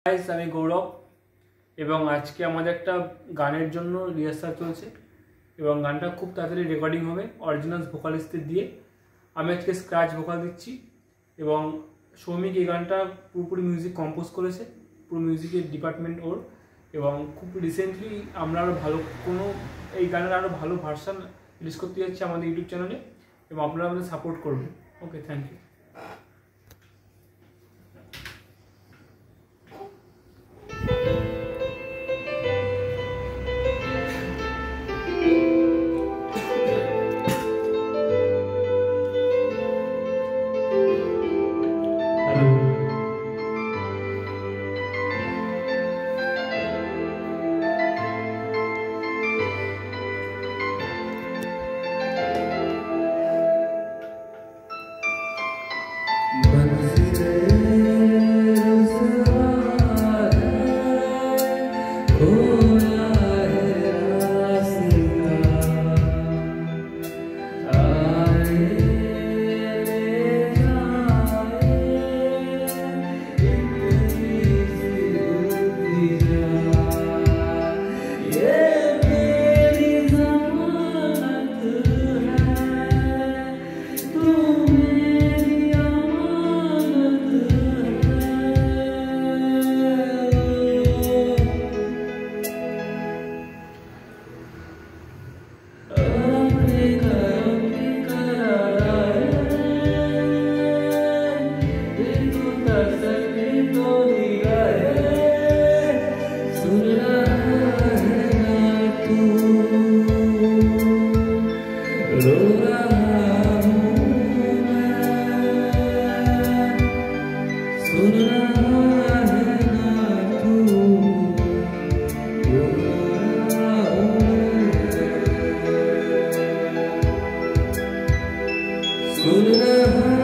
Guys আমি গৌরব এবং আজকে আমাদের একটা গানের জন্য রিহার্সাল চলছে এবং গানটা খুব তাড়াতাড়ি রেকর্ডিং হবে অরিজিনাল ভোকালিস্টদের দিয়ে। আমি আজকে স্ক্র্যাচ ভোকাল দিচ্ছি এবং সৌমিক এই গানটা পুরোপুরি মিউজিক কম্পোজ করেছে, পুরো মিউজিকের ডিপার্টমেন্ট ওর। এবং খুব রিসেন্টলি আমরা আরও ভালো কোনো এই গানের আরও ভালো ভার্সান রিলিজ করতে যাচ্ছি আমাদের ইউটিউব চ্যানেলে এবং আপনারা আমাদের সাপোর্ট করবেন। ওকে, থ্যাংক ইউ। Good enough.